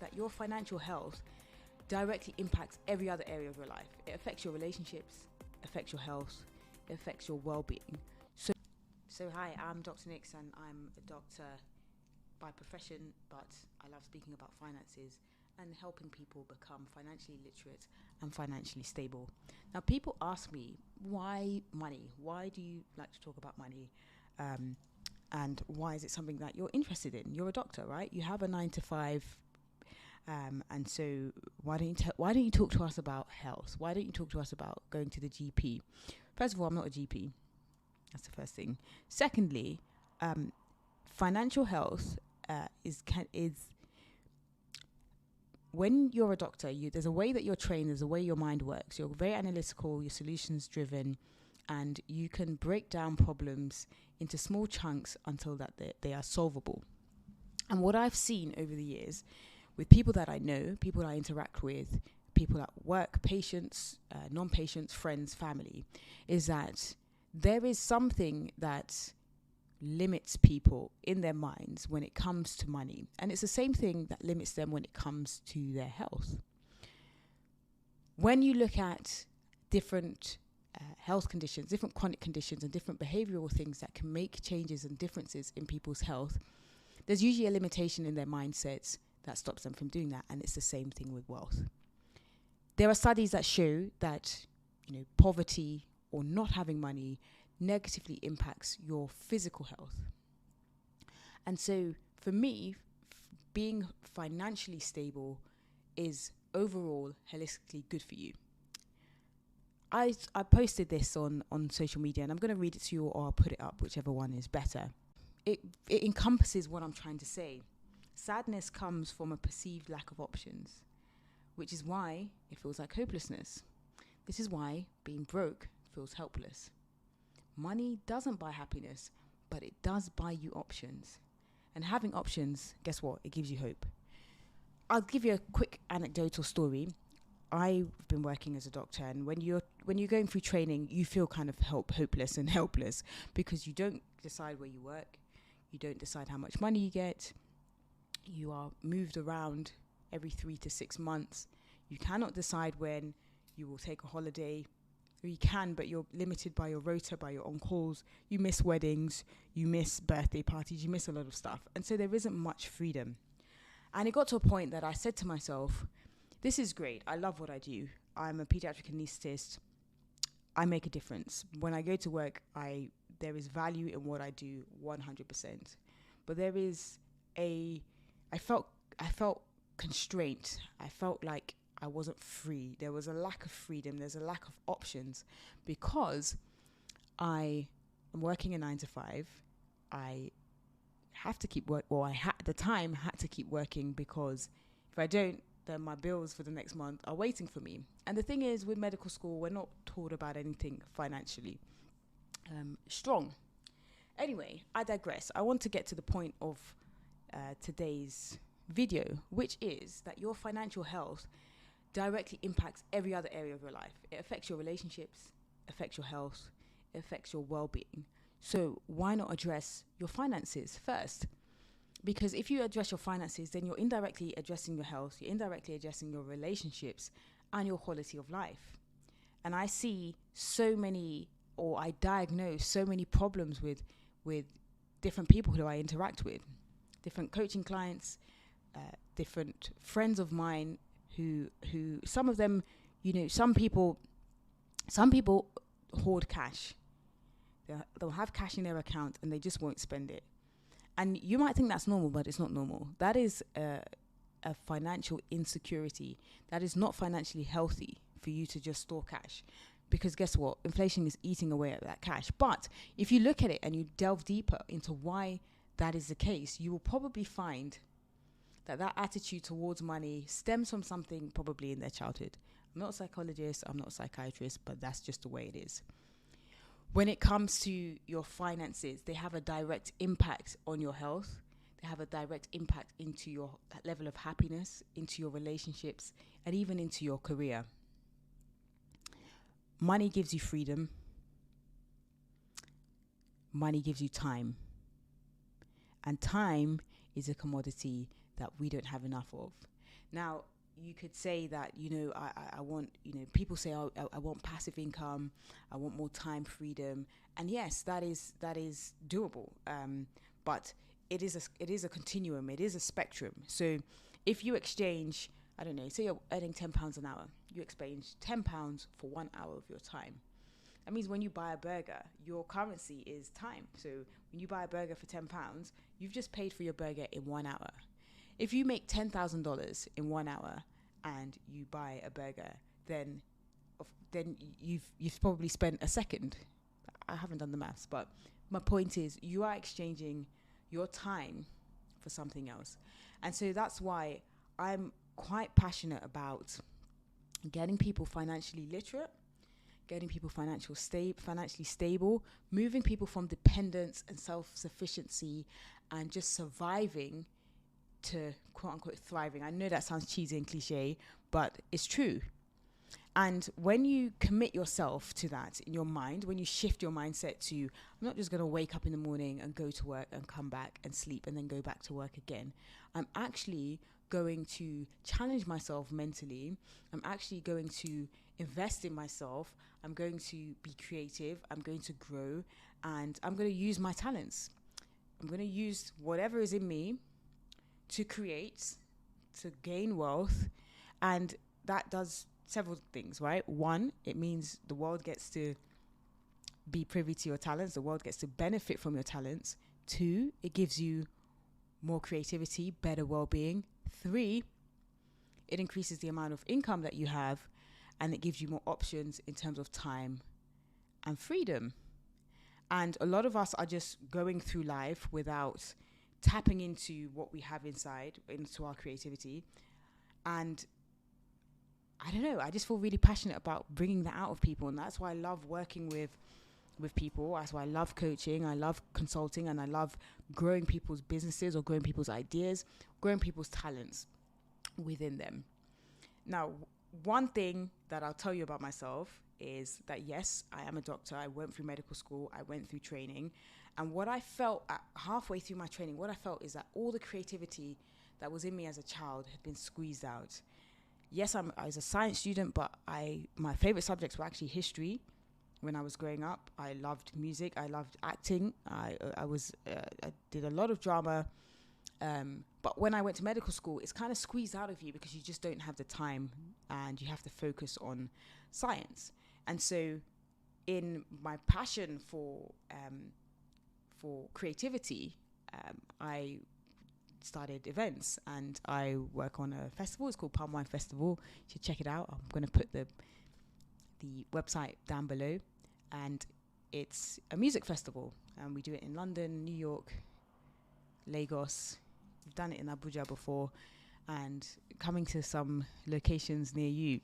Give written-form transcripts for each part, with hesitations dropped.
that your financial health directly impacts every other area of your life. It affects your relationships, affects your health, it affects your well-being. So hi, I'm Dr. Nix, and I'm a doctor by profession, but I love speaking about finances and helping people become financially literate and financially stable. Now, people ask me, why money? Why do you like to talk about money? And why is it something that you're interested in? You're a doctor, right? You have a 9 to 5. And so why don't you talk to us about health? Why don't you talk to us about going to the GP? First of all, I'm not a GP. That's the first thing. Secondly, financial health is when you're a doctor, there's a way that you're trained, there's a way your mind works. You're very analytical, you're solutions driven, and you can break down problems into small chunks until that they are solvable. And what I've seen over the years with people that I know, people that I interact with, people at work, patients, non-patients, friends, family, is that there is something that limits people in their minds when it comes to money. And it's the same thing that limits them when it comes to their health. When you look at different health conditions, different chronic conditions, and different behavioral things that can make changes and differences in people's health, there's usually a limitation in their mindsets that stops them from doing that. And it's the same thing with wealth. There are studies that show that, poverty or not having money negatively impacts your physical health. And so for me, being financially stable is overall holistically good for you. I posted this on social media, and I'm going to read it to you, or I'll put it up, whichever one is better. It encompasses what I'm trying to say. Sadness comes from a perceived lack of options, which is why it feels like hopelessness. This is why being broke feels helpless. Money doesn't buy happiness, but it does buy you options. And having options, guess what? It gives you hope. I'll give you a quick anecdotal story. I've been working as a doctor, and when you're going through training, you feel kind of hopeless and helpless because you don't decide where you work, you don't decide how much money you get, you are moved around every 3 to 6 months. You cannot decide when you will take a holiday. Or you can, but you're limited by your rota, by your on-calls. You miss weddings, you miss birthday parties, you miss a lot of stuff. And so there isn't much freedom. And it got to a point that I said to myself, this is great. I love what I do. I'm a pediatric anaesthetist. I make a difference. When I go to work, there is value in what I do 100%. But there is I felt constraint. I felt like I wasn't free. There was a lack of freedom. There's a lack of options because I am working a 9 to 5. I have to keep work. Well, at the time had to keep working because if I don't, then my bills for the next month are waiting for me. And the thing is, with medical school, we're not taught about anything financially strong. Anyway, I digress. I want to get to the point of today's video, which is that your financial health directly impacts every other area of your life. It affects your relationships, affects your health, it affects your well-being. So why not address your finances first? Because if you address your finances, then you're indirectly addressing your health, you're indirectly addressing your relationships and your quality of life. And I see I diagnose so many problems with different people who I interact with, different coaching clients, different friends of mine who some of them, some people hoard cash. They'll have cash in their account and they just won't spend it. And you might think that's normal, but it's not normal. That is a financial insecurity. That is not financially healthy for you to just store cash. Because guess what? Inflation is eating away at that cash. But if you look at it and you delve deeper into why that is the case, you will probably find that attitude towards money stems from something probably in their childhood. I'm not a psychologist, I'm not a psychiatrist, but that's just the way it is. When it comes to your finances, they have a direct impact on your health. They have a direct impact into your level of happiness, into your relationships, and even into your career. Money gives you freedom. Money gives you time. And time is a commodity that we don't have enough of. Now, you could say that, I want, people say, oh, I want passive income, I want more time freedom. And yes, that is doable. But it is a continuum, it is a spectrum. So if you exchange, I don't know, say you're earning £10 an hour, you exchange £10 for 1 hour of your time. That means when you buy a burger, your currency is time. So when you buy a burger for £10, you've just paid for your burger in 1 hour. If you make $10,000 in 1 hour and you buy a burger, then you've probably spent a second. I haven't done the maths, but my point is you are exchanging your time for something else. And so that's why I'm quite passionate about getting people financially literate, getting people financially stable, moving people from dependence and self-sufficiency and just surviving to quote unquote thriving. I know that sounds cheesy and cliche, but it's true. And when you commit yourself to that in your mind, when you shift your mindset to, I'm not just going to wake up in the morning and go to work and come back and sleep and then go back to work again. I'm actually going to challenge myself mentally. I'm actually going to invest in myself. I'm going to be creative. I'm going to grow, and I'm going to use my talents. I'm going to use whatever is in me to create, to gain wealth. And that does several things, right? One, it means the world gets to be privy to your talents. The world gets to benefit from your talents. Two, it gives you more creativity, better well-being. Three, it increases the amount of income that you have, and it gives you more options in terms of time and freedom. And a lot of us are just going through life without tapping into what we have inside, into our creativity. And I don't know, I just feel really passionate about bringing that out of people. And that's why I love working with people. That's why I love coaching, I love consulting, and I love growing people's businesses or growing people's ideas, growing people's talents within them. Now, one thing that I'll tell you about myself is that, yes, I am a doctor. I went through medical school. I went through training. And what I felt halfway through my training, what I felt is that all the creativity that was in me as a child had been squeezed out. Yes, I was a science student, but my favorite subjects were actually history. When I was growing up, I loved music. I loved acting. I did a lot of drama. But when I went to medical school, it's kind of squeezed out of you because you just don't have the time and you have to focus on science. And so in my passion for creativity, I started events, and I work on a festival. It's called Palm Wine Festival. You should check it out. I'm going to put the website down below. And it's a music festival, and we do it in London, New York, Lagos. We've done it in Abuja before, and coming to some locations near you.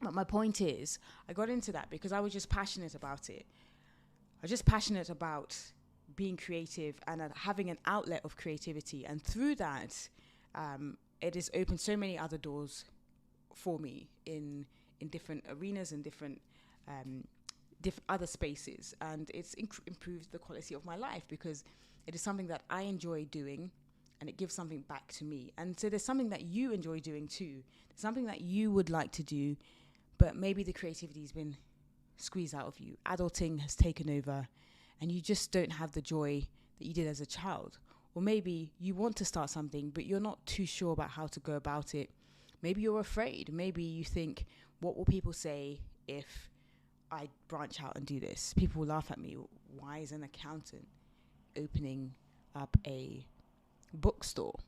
But my point is, I got into that because I was just passionate about it. I was just passionate about being creative and having an outlet of creativity. And through that, it has opened so many other doors for me in different arenas and different other spaces. And it's improved the quality of my life because it is something that I enjoy doing, and it gives something back to me. And so there's something that you enjoy doing too. There's something that you would like to do, but maybe the creativity has been squeezed out of you. Adulting has taken over, and you just don't have the joy that you did as a child. Or maybe you want to start something, but you're not too sure about how to go about it. Maybe you're afraid. Maybe you think, what will people say if I branch out and do this? People will laugh at me. Why is an accountant opening up a bookstore,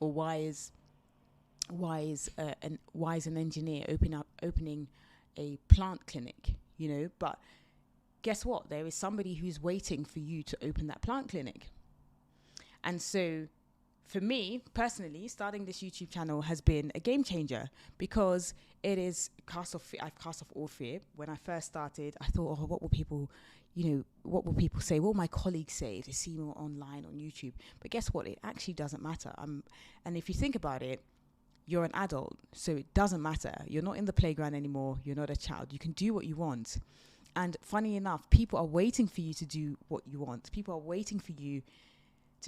or why is an engineer opening a plant clinic, but guess what? There is somebody who's waiting for you to open that plant clinic. And so for me personally, starting this YouTube channel has been a game changer because I've cast off all fear. When I first started, I thought, what will people say? What will my colleagues say if they see me online on YouTube? But guess what? It actually doesn't matter. And if you think about it, you're an adult, so it doesn't matter. You're not in the playground anymore. You're not a child. You can do what you want. And funny enough, people are waiting for you to do what you want. People are waiting for you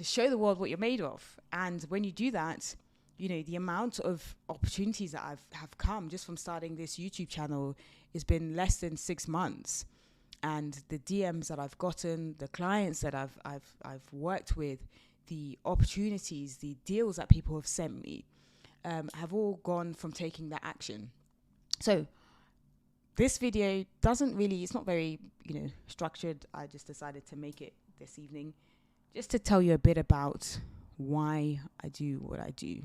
show the world what you're made of. And when you do that, you know, the amount of opportunities that have come just from starting this YouTube channel has been less than 6 months. And the DMs that I've gotten, the clients that I've worked with, the opportunities, the deals that people have sent me, have all gone from taking that action. So this video it's not very, structured. I just decided to make it this evening just to tell you a bit about why I do what I do,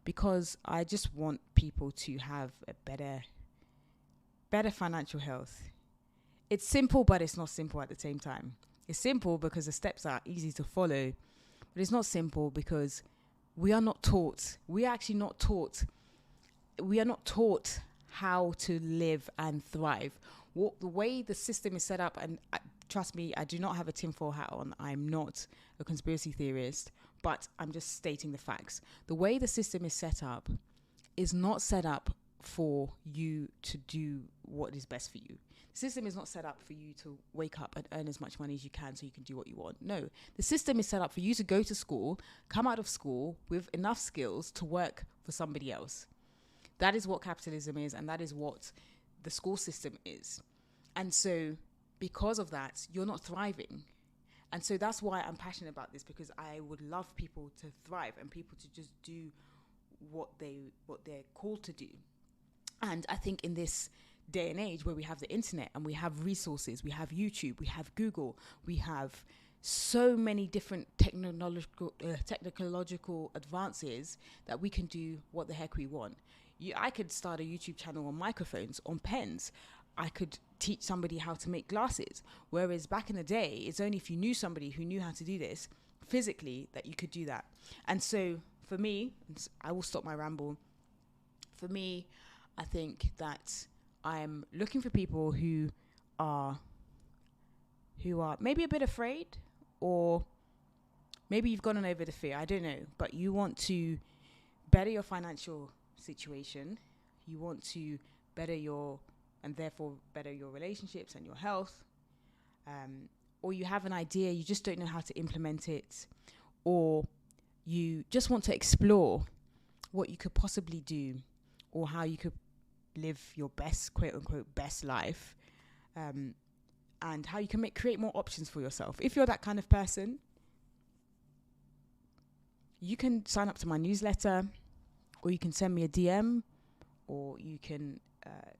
because I just want people to have a better financial health. It's simple, but it's not simple at the same time. It's simple because the steps are easy to follow, but it's not simple because we are not taught. We are actually not taught. We are not taught how to live and thrive. The way the system is set up, and trust me, I do not have a tinfoil hat on. I'm not a conspiracy theorist, but I'm just stating the facts. The way the system is set up is not set up for you to do what is best for you. The system is not set up for you to wake up and earn as much money as you can so you can do what you want. No, the system is set up for you to go to school, come out of school with enough skills to work for somebody else. That is what capitalism is, and that is what the school system is. And so because of that, you're not thriving. And so that's why I'm passionate about this, because I would love people to thrive and people to just do what they're called to do. And I think in this day and age where we have the internet and we have resources, we have YouTube, we have Google, we have so many different technological advances that we can do what the heck we want. I could start a YouTube channel on microphones, on pens. I could teach somebody how to make glasses. Whereas back in the day, it's only if you knew somebody who knew how to do this physically that you could do that. And so for me, I will stop my ramble. For me, I think that I'm looking for people who are maybe a bit afraid, or maybe you've gotten over the fear. I don't know, but you want to better your financial situation. You want to better and therefore better your relationships and your health. Or you have an idea, you just don't know how to implement it, or you just want to explore what you could possibly do, or how you could live your best, quote unquote, best life, and how you can create more options for yourself. If you're that kind of person, you can sign up to my newsletter, or you can send me a DM, or you can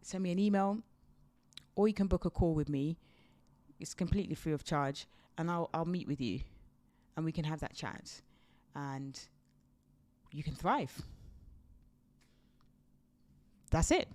send me an email, or you can book a call with me. It's completely free of charge, and I'll meet with you, and we can have that chat, and you can thrive. That's it.